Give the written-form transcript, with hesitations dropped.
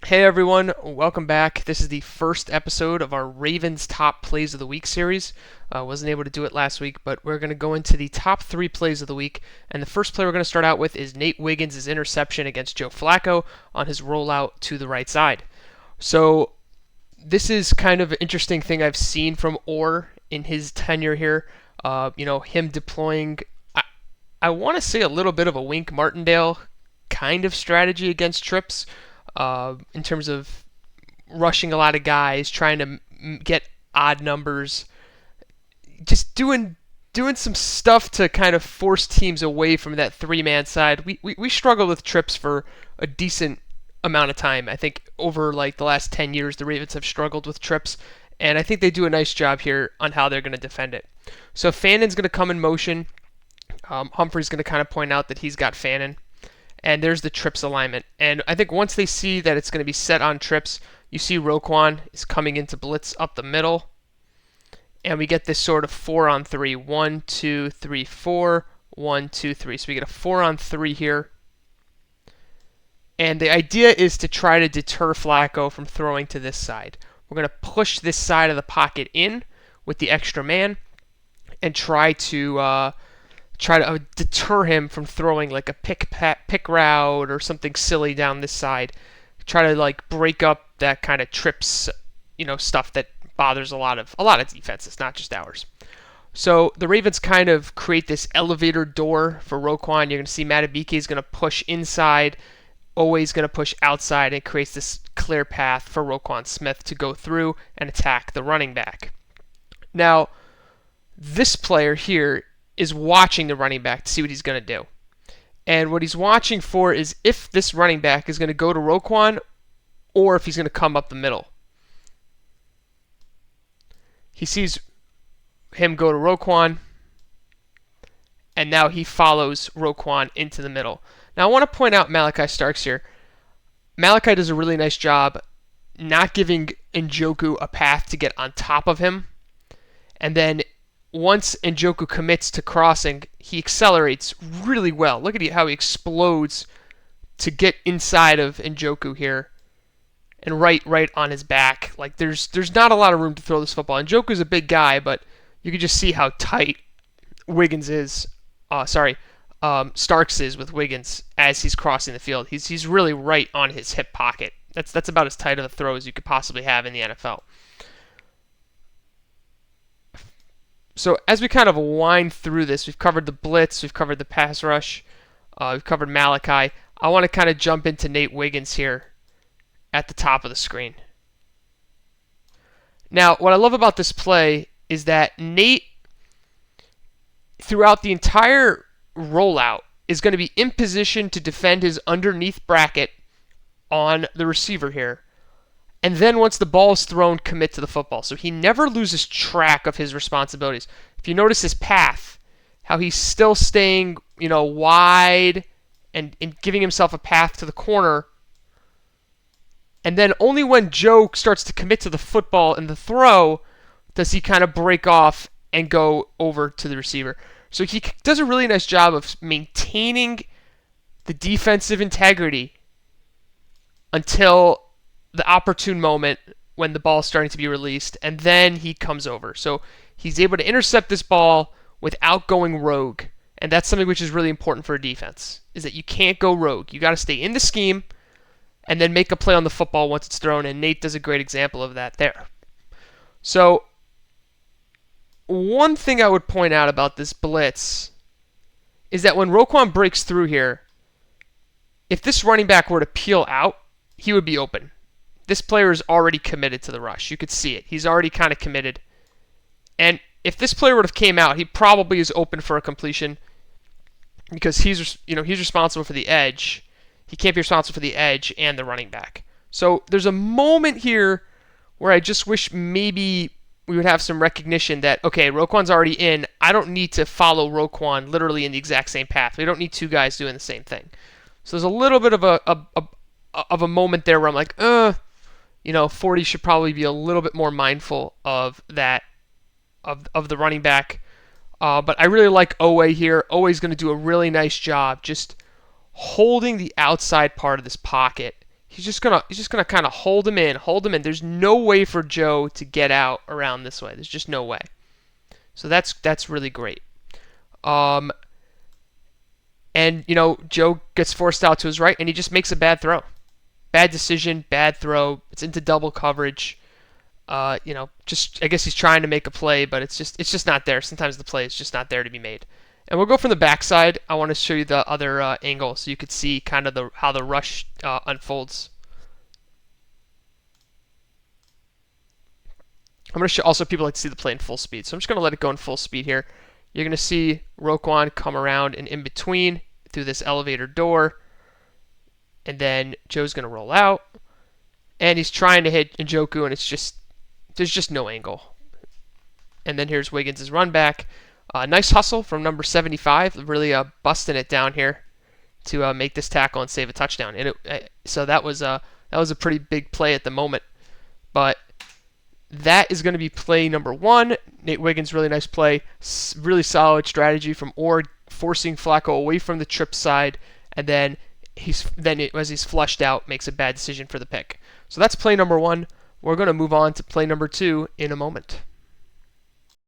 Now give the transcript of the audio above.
Hey everyone, welcome back. This is the first episode of our Ravens Top Plays of the Week series. Wasn't able to do it last week, but we're going to go into the top three plays of the week. And the first play we're going to start out with is Nate Wiggins' interception against Joe Flacco on his rollout to the right side. So this is kind of an interesting thing I've seen from Orr in his tenure here. Him deploying, I want to say a little bit of a Wink Martindale kind of strategy against trips in terms of rushing a lot of guys, trying to get odd numbers, just doing some stuff to kind of force teams away from that three-man side. We struggled with trips for a decent amount of time. I think over like the last 10 years, the Ravens have struggled with trips, and I think they do a nice job here on how they're going to defend it. So Fannon's going to come in motion. Humphrey's going to kind of point out that he's got Fannin. And there's the trips alignment. And I think once they see that it's going to be set on trips, you see Roquan is coming into blitz up the middle. And we get this sort of 4-on-3. 1, 2, 3, 4. 1, 2, 3. So we get a 4-on-3 here. And the idea is to try to deter Flacco from throwing to this side. We're going to push this side of the pocket in with the extra man and try to deter him from throwing like a pick route or something silly down this side. Try to like break up that kind of trips, stuff that bothers a lot of defenses, not just ours. So the Ravens kind of create this elevator door for Roquan. You're going to see Matabike is going to push inside, always going to push outside, and creates this clear path for Roquan Smith to go through and attack the running back. Now, this player here is watching the running back to see what he's going to do. And what he's watching for is if this running back is going to go to Roquan or if he's going to come up the middle. He sees him go to Roquan, and now he follows Roquan into the middle. Now I want to point out Malachi Starks here. Malachi does a really nice job not giving Njoku a path to get on top of him. And then once Njoku commits to crossing, he accelerates really well. Look at how he explodes to get inside of Njoku here and right on his back. Like there's not a lot of room to throw this football. Njoku's a big guy, but you can just see how tight Wiggins is. Starks is with Wiggins as he's crossing the field. He's really right on his hip pocket. That's about as tight of a throw as you could possibly have in the NFL. So as we kind of wind through this, we've covered the blitz, we've covered the pass rush, we've covered Malachi. I want to kind of jump into Nate Wiggins here at the top of the screen. Now, what I love about this play is that Nate, throughout the entire rollout, is going to be in position to defend his underneath bracket on the receiver here. And then once the ball is thrown, commit to the football. So he never loses track of his responsibilities. If you notice his path, how he's still staying, wide and giving himself a path to the corner. And then only when Joe starts to commit to the football and the throw does he kind of break off and go over to the receiver. So he does a really nice job of maintaining the defensive integrity until the opportune moment when the ball is starting to be released, and then he comes over. So he's able to intercept this ball without going rogue, and that's something which is really important for a defense, is that you can't go rogue. You got to stay in the scheme and then make a play on the football once it's thrown, and Nate does a great example of that there. So one thing I would point out about this blitz is that when Roquan breaks through here, if this running back were to peel out, he would be open. This player is already committed to the rush. You could see it. He's already kind of committed. And if this player would have came out, he probably is open for a completion because he's responsible for the edge. He can't be responsible for the edge and the running back. So there's a moment here where I just wish maybe we would have some recognition that, okay, Roquan's already in. I don't need to follow Roquan literally in the exact same path. We don't need two guys doing the same thing. So there's a little bit of a moment there where I'm like, 40 should probably be a little bit more mindful of that, of the running back. But I really like Owe here. Owe's going to do a really nice job just holding the outside part of this pocket. he's just gonna kind of hold him in, hold him in. There's no way for Joe to get out around this way. There's just no way. So that's really great. Um, and Joe gets forced out to his right, and he just makes a bad throw, bad decision, bad throw. It's into double coverage. Just I guess he's trying to make a play, but it's just not there. Sometimes the play is just not there to be made. And we'll go from the backside. I want to show you the other angle so you could see kind of how the rush unfolds. I'm going to show also people like to see the play in full speed, so I'm just going to let it go in full speed here. You're going to see Roquan come around and in between through this elevator door, and then Joe's going to roll out, and he's trying to hit Njoku, and there's just no angle. And then here's Wiggins' run back. Nice hustle from number 75, really busting it down here to make this tackle and save a touchdown. And so that was a pretty big play at the moment. But that is going to be play number 1. Nate Wiggins, really nice play, really solid strategy from Orr, forcing Flacco away from the trip side, and then as he's flushed out, makes a bad decision for the pick. So that's play number 1. We're going to move on to play number 2 in a moment.